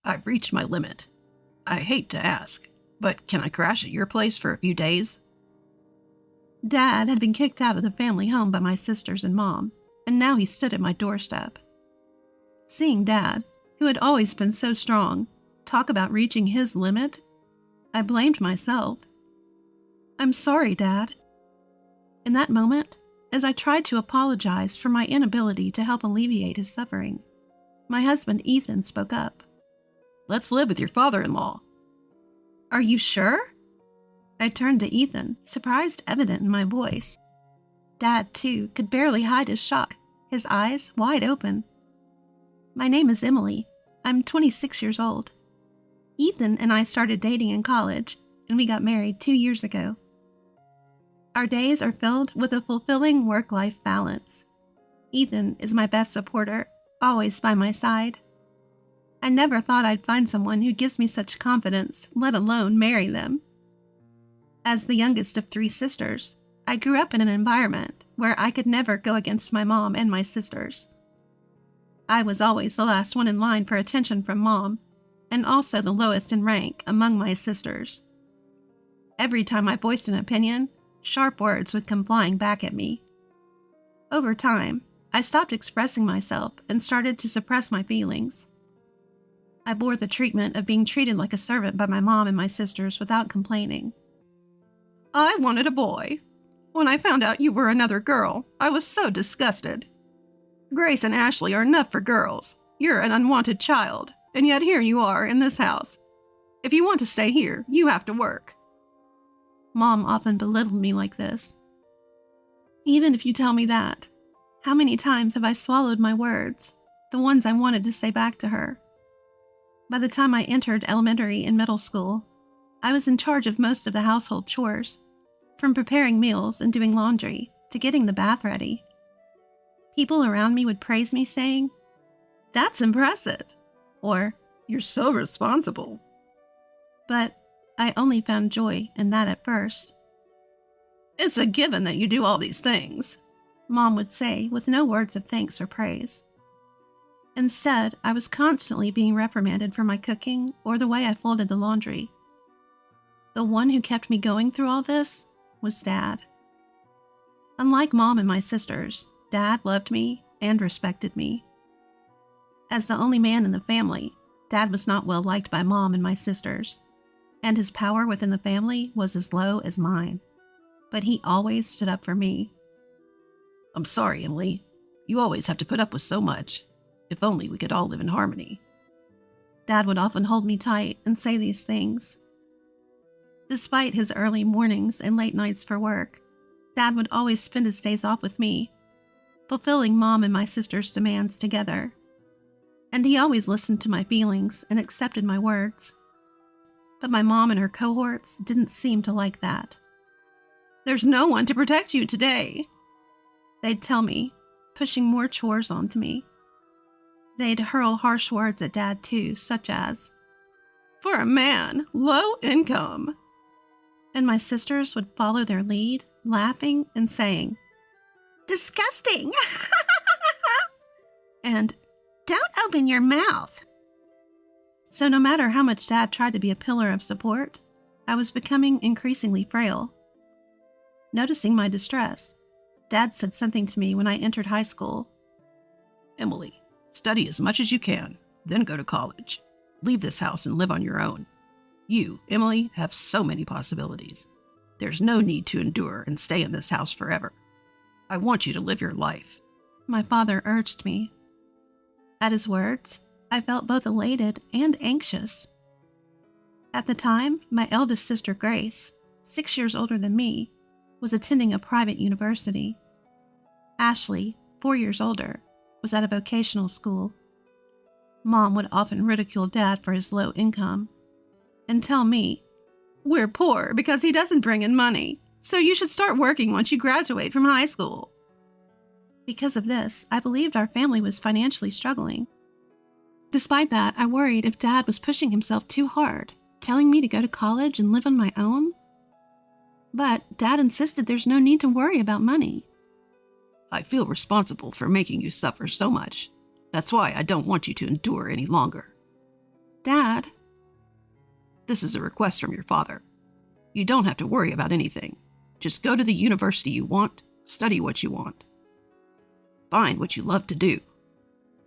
I've reached my limit. I hate to ask, but can I crash at your place for a few days? Dad had been kicked out of the family home by my sisters and Mom, and now he stood at my doorstep. Seeing Dad, who had always been so strong, talk about reaching his limit, I blamed myself. "I'm sorry, Dad." In that moment, as I tried to apologize for my inability to help alleviate his suffering, my husband Ethan spoke up. "Let's live with your father-in-law." "Are you sure?" I turned to Ethan, surprise evident in my voice. Dad, too, could barely hide his shock, his eyes wide open. "My name is Emily. I'm 26 years old. Ethan and I started dating in college, and we got married 2 years ago. Our days are filled with a fulfilling work-life balance. Ethan is my best supporter, always by my side. I never thought I'd find someone who gives me such confidence, let alone marry them. As the youngest of 3 sisters, I grew up in an environment where I could never go against my mom and my sisters. I was always the last one in line for attention from Mom, and also the lowest in rank among my sisters. Every time I voiced an opinion, sharp words would come flying back at me. Over time, I stopped expressing myself and started to suppress my feelings. I bore the treatment of being treated like a servant by my mom and my sisters without complaining. I wanted a boy. When I found out you were another girl, I was so disgusted. Grace and Ashley are enough for girls. You're an unwanted child, and yet here you are in this house. If you want to stay here, you have to work." Mom often belittled me like this. Even if you tell me that, how many times have I swallowed my words, the ones I wanted to say back to her? By the time I entered elementary and middle school, I was in charge of most of the household chores, from preparing meals and doing laundry to getting the bath ready. People around me would praise me, saying, "That's impressive," or "You're so responsible." But I only found joy in that at first. "It's a given that you do all these things," Mom would say with no words of thanks or praise. Instead, I was constantly being reprimanded for my cooking or the way I folded the laundry. The one who kept me going through all this was Dad. Unlike Mom and my sisters, Dad loved me and respected me. As the only man in the family, Dad was not well liked by Mom and my sisters, and his power within the family was as low as mine. But he always stood up for me. "I'm sorry, Emily. You always have to put up with so much. If only we could all live in harmony." Dad would often hold me tight and say these things. Despite his early mornings and late nights for work, Dad would always spend his days off with me, fulfilling Mom and my sister's demands together. And he always listened to my feelings and accepted my words. But my mom and her cohorts didn't seem to like that. "There's no one to protect you today," they'd tell me, pushing more chores onto me. They'd hurl harsh words at Dad too, such as, "For a man, low income." And my sisters would follow their lead, laughing and saying, "Disgusting!" and "Don't open your mouth." So no matter how much Dad tried to be a pillar of support, I was becoming increasingly frail. Noticing my distress, Dad said something to me when I entered high school. "Emily, study as much as you can, then go to college. Leave this house and live on your own. You, Emily, have so many possibilities. There's no need to endure and stay in this house forever. I want you to live your life," my father urged me. At his words, I felt both elated and anxious. At the time, my eldest sister Grace, 6 years older than me, was attending a private university. Ashley, 4 years older, was at a vocational school. Mom would often ridicule Dad for his low income and tell me, "We're poor because he doesn't bring in money, so you should start working once you graduate from high school." Because of this, I believed our family was financially struggling. Despite that, I worried if Dad was pushing himself too hard, telling me to go to college and live on my own. But Dad insisted there's no need to worry about money. "I feel responsible for making you suffer so much. That's why I don't want you to endure any longer." Dad, This is a request from your father. You don't have to worry about anything. Just go to the university you want, study what you want. Find what you love to do.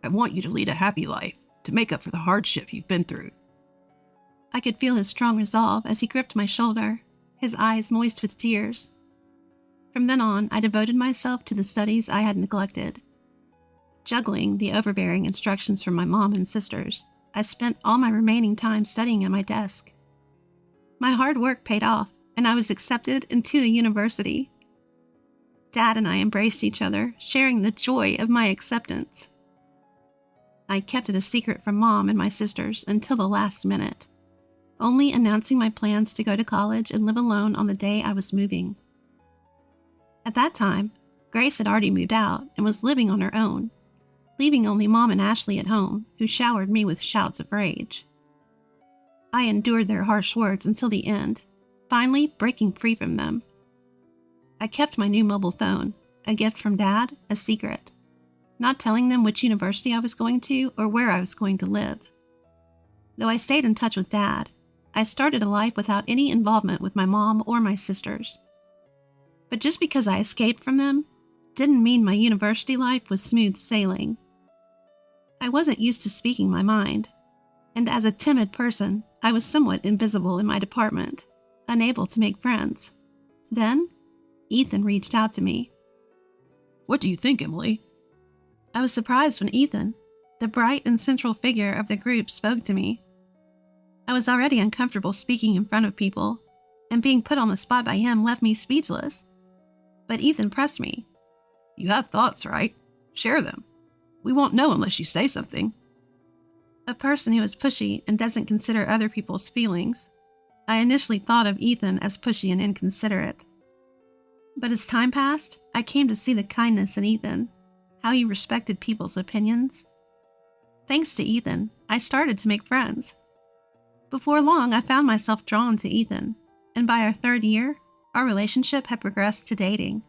I want you to lead a happy life to make up for the hardship you've been through. I could feel his strong resolve as he gripped my shoulder, his eyes moist with tears. From then on, I devoted myself to the studies I had neglected. Juggling the overbearing instructions from my mom and sisters, I spent all my remaining time studying at my desk. My hard work paid off, and I was accepted into a university. Dad and I embraced each other, sharing the joy of my acceptance. I kept it a secret from Mom and my sisters until the last minute, only announcing my plans to go to college and live alone on the day I was moving. At that time, Grace had already moved out and was living on her own, leaving only Mom and Ashley at home, who showered me with shouts of rage. I endured their harsh words until the end, finally breaking free from them. I kept my new mobile phone, a gift from Dad, a secret, not telling them which university I was going to or where I was going to live. Though I stayed in touch with Dad, I started a life without any involvement with my mom or my sisters. But just because I escaped from them didn't mean my university life was smooth sailing. I wasn't used to speaking my mind, and as a timid person, I was somewhat invisible in my department, unable to make friends. Then, Ethan reached out to me. What do you think, Emily? I was surprised when Ethan, the bright and central figure of the group, spoke to me. I was already uncomfortable speaking in front of people, and being put on the spot by him left me speechless. But Ethan pressed me. You have thoughts, right? Share them. We won't know unless you say something. A person who is pushy and doesn't consider other people's feelings. I initially thought of Ethan as pushy and inconsiderate. But as time passed, I came to see the kindness in Ethan, how he respected people's opinions. Thanks to Ethan, I started to make friends. Before long, I found myself drawn to Ethan, and by our 3rd year, our relationship had progressed to dating.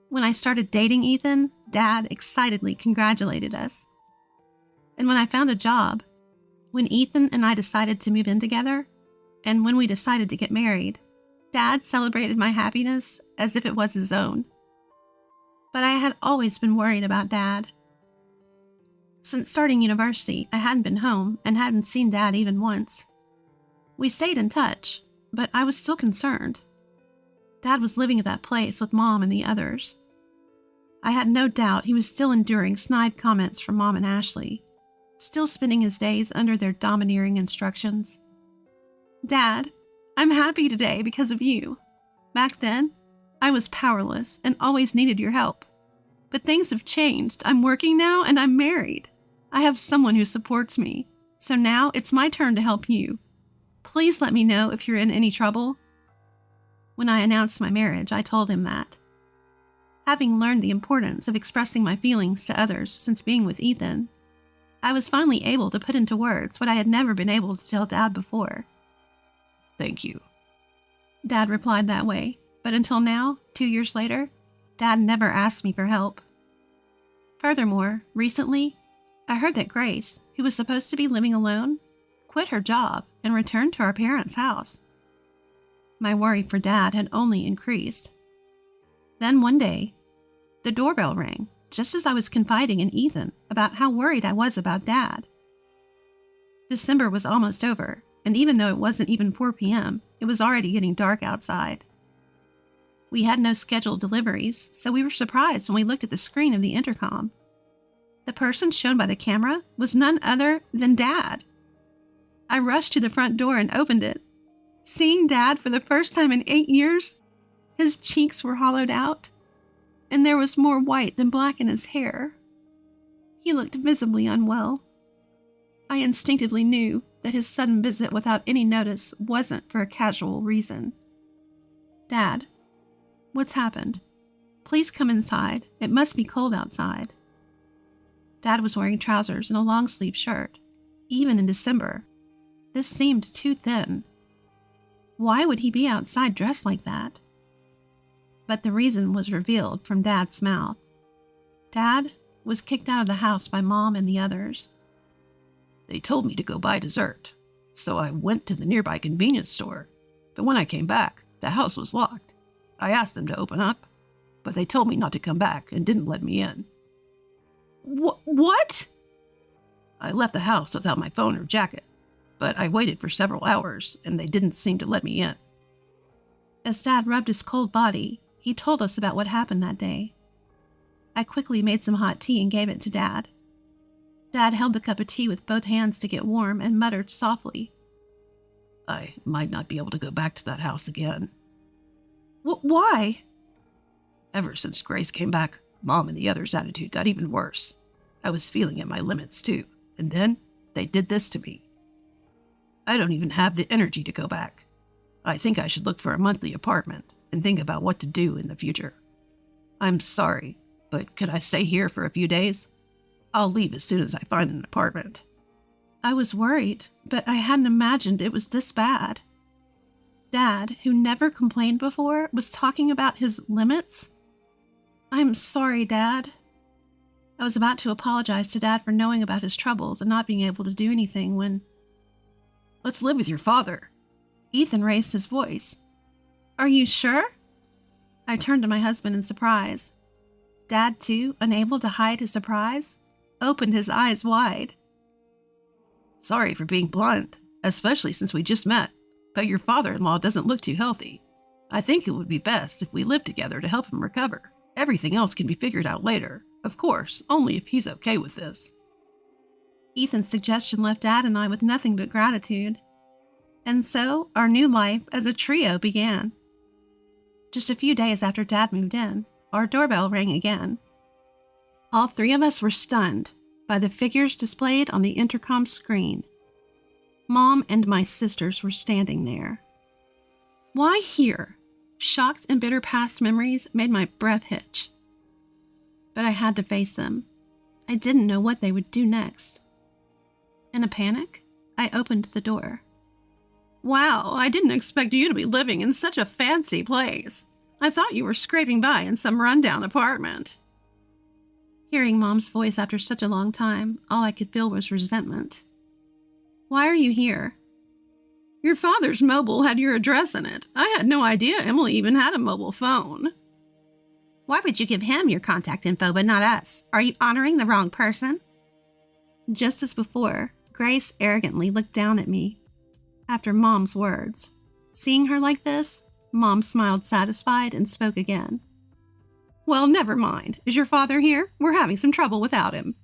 When I started dating Ethan, Dad excitedly congratulated us. And when I found a job, when Ethan and I decided to move in together, and when we decided to get married, Dad celebrated my happiness as if it was his own. But I had always been worried about Dad. Since starting university, I hadn't been home and hadn't seen Dad even once. We stayed in touch, but I was still concerned. Dad was living at that place with Mom and the others. I had no doubt he was still enduring snide comments from Mom and Ashley, still spending his days under their domineering instructions. Dad, I'm happy today because of you. Back then, I was powerless and always needed your help. But things have changed. I'm working now and I'm married. I have someone who supports me. So now it's my turn to help you. Please let me know if you're in any trouble. When I announced my marriage, I told him that. Having learned the importance of expressing my feelings to others since being with Ethan, I was finally able to put into words what I had never been able to tell Dad before. Thank you. Dad replied that way, but until now, 2 years later, Dad never asked me for help. Furthermore, recently, I heard that Grace, who was supposed to be living alone, quit her job and returned to our parents' house. My worry for Dad had only increased. Then one day, the doorbell rang just as I was confiding in Ethan about how worried I was about Dad. December was almost over, and even though it wasn't even 4 p.m., it was already getting dark outside. We had no scheduled deliveries, so we were surprised when we looked at the screen of the intercom. The person shown by the camera was none other than Dad. I rushed to the front door and opened it. Seeing Dad for the first time in 8 years, his cheeks were hollowed out, and there was more white than black in his hair. He looked visibly unwell. I instinctively knew that his sudden visit without any notice wasn't for a casual reason. Dad, what's happened? Please come inside. It must be cold outside. Dad was wearing trousers and a long-sleeve shirt, even in December. This seemed too thin. Why would he be outside dressed like that? But the reason was revealed from Dad's mouth. Dad was kicked out of the house by Mom and the others. They told me to go buy dessert, so I went to the nearby convenience store. But when I came back, the house was locked. I asked them to open up, but they told me not to come back and didn't let me in. What? I left the house without my phone or jacket, but I waited for several hours and they didn't seem to let me in. As Dad rubbed his cold body, he told us about what happened that day. I quickly made some hot tea and gave it to Dad. Dad held the cup of tea with both hands to get warm and muttered softly, I might not be able to go back to that house again. Why? Ever since Grace came back, Mom and the others' attitude got even worse. I was feeling at my limits too, and then they did this to me. I don't even have the energy to go back. I think I should look for a monthly apartment and think about what to do in the future. I'm sorry, but could I stay here for a few days? I'll leave as soon as I find an apartment. I was worried, but I hadn't imagined it was this bad. Dad, who never complained before, was talking about his limits? I'm sorry, Dad. I was about to apologize to Dad for knowing about his troubles and not being able to do anything when... Let's live with your father. Ethan raised his voice. Are you sure? I turned to my husband in surprise. Dad, too, unable to hide his surprise, opened his eyes wide. Sorry for being blunt, especially since we just met, but your father-in-law doesn't look too healthy. I think it would be best if we lived together to help him recover. Everything else can be figured out later, of course, only if he's okay with this. Ethan's suggestion left Dad and I with nothing but gratitude. And so, our new life as a trio began. Just a few days after Dad moved in, our doorbell rang again. All three of us were stunned by the figures displayed on the intercom screen. Mom and my sisters were standing there. Why here? Shocked and bitter past memories made my breath hitch. But I had to face them. I didn't know what they would do next. In a panic, I opened the door. Wow, I didn't expect you to be living in such a fancy place. I thought you were scraping by in some rundown apartment. Hearing Mom's voice after such a long time, all I could feel was resentment. Why are you here? Your father's mobile had your address in it. I had no idea Emily even had a mobile phone. Why would you give him your contact info but not us? Are you honoring the wrong person? Just as before, Grace arrogantly looked down at me. After Mom's words, seeing her like this, Mom smiled satisfied and spoke again. Well, never mind. Is your father here? We're having some trouble without him.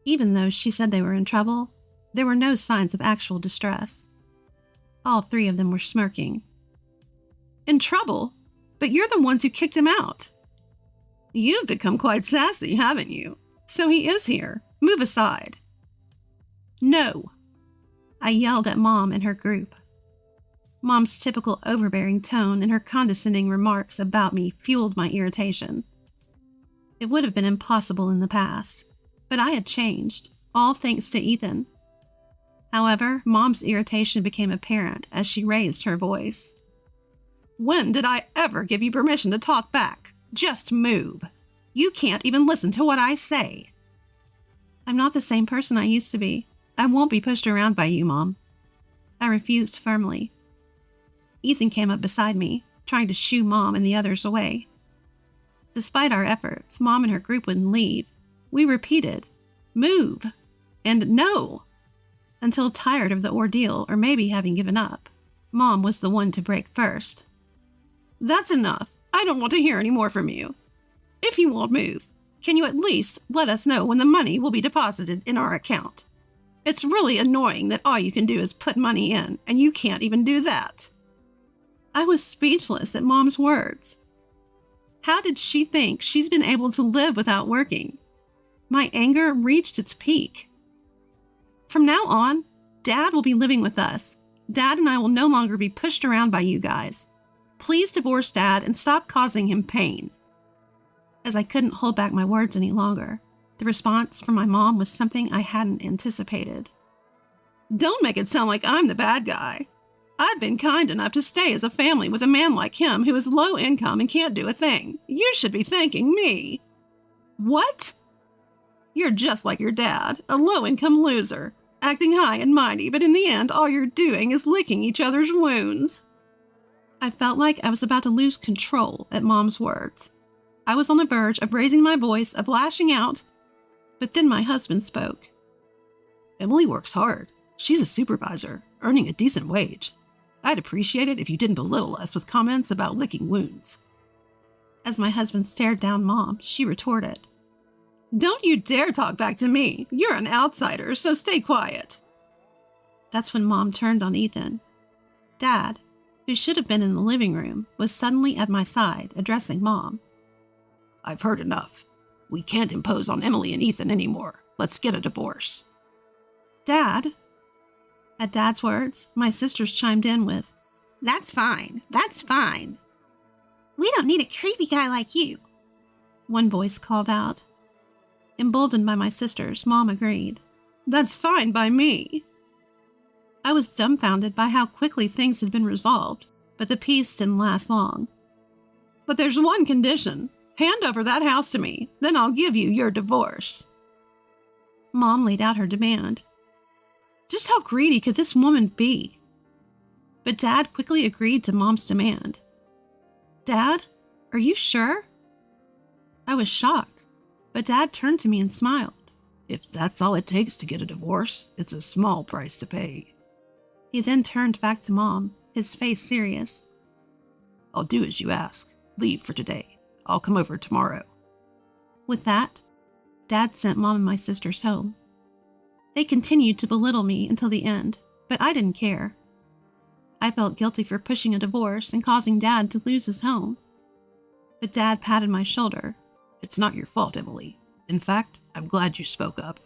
Even though she said they were in trouble, there were no signs of actual distress. All three of them were smirking. In trouble? But you're the ones who kicked him out. You've become quite sassy, haven't you? So he is here. Move aside. No. I yelled at Mom and her group. Mom's typical overbearing tone and her condescending remarks about me fueled my irritation. It would have been impossible in the past, but I had changed, all thanks to Ethan. However, Mom's irritation became apparent as she raised her voice. When did I ever give you permission to talk back? Just move. You can't even listen to what I say. I'm not the same person I used to be. I won't be pushed around by you, Mom. I refused firmly. Ethan came up beside me, trying to shoo Mom and the others away. Despite our efforts, Mom and her group wouldn't leave. We repeated, move, and no, until tired of the ordeal or maybe having given up. Mom was the one to break first. That's enough. I don't want to hear any more from you. If you won't move, can you at least let us know when the money will be deposited in our account? It's really annoying that all you can do is put money in, and you can't even do that. I was speechless at Mom's words. How did she think she's been able to live without working? My anger reached its peak. From now on, Dad will be living with us. Dad and I will no longer be pushed around by you guys. Please divorce Dad and stop causing him pain. As I couldn't hold back my words any longer, the response from my mom was something I hadn't anticipated. Don't make it sound like I'm the bad guy. I've been kind enough to stay as a family with a man like him who is low income and can't do a thing. You should be thanking me. What? You're just like your dad, a low-income loser. acting high and mighty, but in the end, all you're doing is licking each other's wounds. I felt like I was about to lose control at Mom's words. I was on the verge of raising my voice, of lashing out, but then my husband spoke. Emily works hard. She's a supervisor, earning a decent wage. I'd appreciate it if you didn't belittle us with comments about licking wounds. As my husband stared down Mom, she retorted, Don't you dare talk back to me. You're an outsider, so stay quiet. That's when Mom turned on Ethan. Dad, who should have been in the living room, was suddenly at my side, addressing Mom. I've heard enough. We can't impose on Emily and Ethan anymore. Let's get a divorce. Dad? At Dad's words, my sisters chimed in with, That's fine. That's fine. We don't need a creepy guy like you. One voice called out. Emboldened by my sisters, Mom agreed. That's fine by me. I was dumbfounded by how quickly things had been resolved, but the peace didn't last long. But there's one condition. Hand over that house to me, then I'll give you your divorce. Mom laid out her demand. Just how greedy could this woman be? But Dad quickly agreed to Mom's demand. Dad, are you sure? I was shocked, but Dad turned to me and smiled. If that's all it takes to get a divorce, it's a small price to pay. He then turned back to Mom, his face serious. I'll do as you ask. Leave for today. I'll come over tomorrow. With that, Dad sent Mom and my sisters home. They continued to belittle me until the end, but I didn't care. I felt guilty for pushing a divorce and causing Dad to lose his home. But Dad patted my shoulder. It's not your fault, Emily. In fact, I'm glad you spoke up.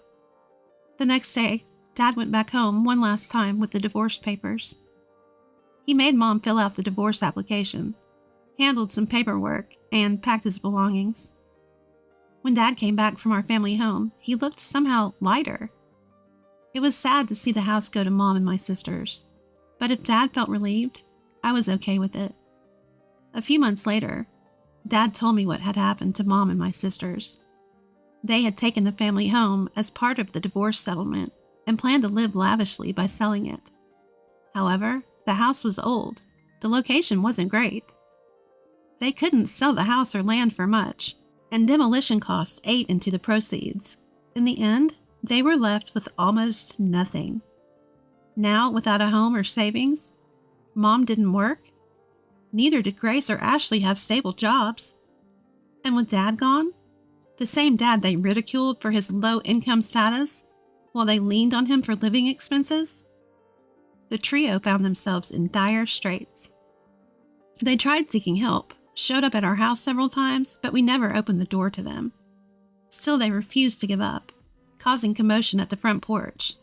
The next day, Dad went back home one last time with the divorce papers. He made Mom fill out the divorce application, handled some paperwork, and packed his belongings. When Dad came back from our family home, he looked somehow lighter. It was sad to see the house go to Mom and my sisters, but if Dad felt relieved, I was okay with it. A few months later, Dad told me what had happened to Mom and my sisters. They had taken the family home as part of the divorce settlement and planned to live lavishly by selling it. However, the house was old. The location wasn't great. They couldn't sell the house or land for much, and demolition costs ate into the proceeds. In the end, they were left with almost nothing. Now, without a home or savings, Mom didn't work. Neither did Grace or Ashley have stable jobs. And with Dad gone, the same Dad they ridiculed for his low income status while they leaned on him for living expenses, the trio found themselves in dire straits. They tried seeking help, showed up at our house several times, but we never opened the door to them. Still, they refused to give up, causing commotion at the front porch.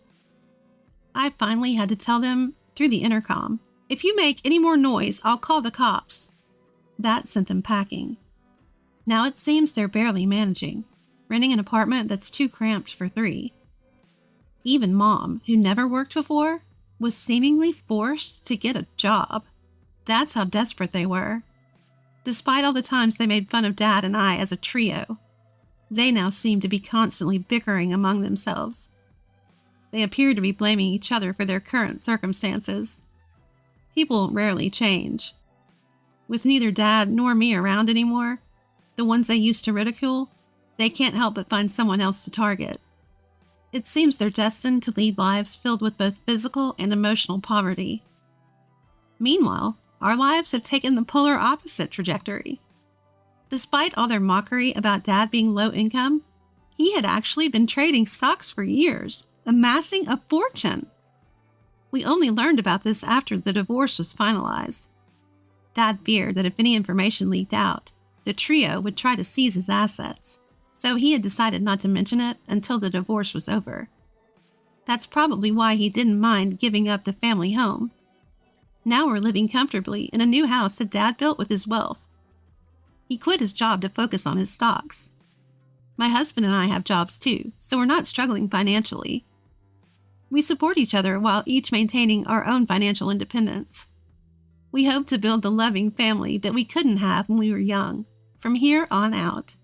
I finally had to tell them through the intercom, if you make any more noise, I'll call the cops. That sent them packing. Now it seems they're barely managing, renting an apartment that's too cramped for 3. Even Mom, who never worked before, was seemingly forced to get a job. That's how desperate they were. Despite all the times they made fun of Dad and I as a trio, they now seem to be constantly bickering among themselves. They appear to be blaming each other for their current circumstances. People rarely change. With neither Dad nor me around anymore, the ones they used to ridicule, they can't help but find someone else to target. It seems they're destined to lead lives filled with both physical and emotional poverty. Meanwhile, our lives have taken the polar opposite trajectory. Despite all their mockery about Dad being low income, he had actually been trading stocks for years, amassing a fortune. We only learned about this after the divorce was finalized. Dad feared that if any information leaked out, the trio would try to seize his assets, so he had decided not to mention it until the divorce was over. That's probably why he didn't mind giving up the family home. Now we're living comfortably in a new house that Dad built with his wealth. He quit his job to focus on his stocks. My husband and I have jobs too, so we're not struggling financially. We support each other while each maintaining our own financial independence. We hope to build the loving family that we couldn't have when we were young, from here on out.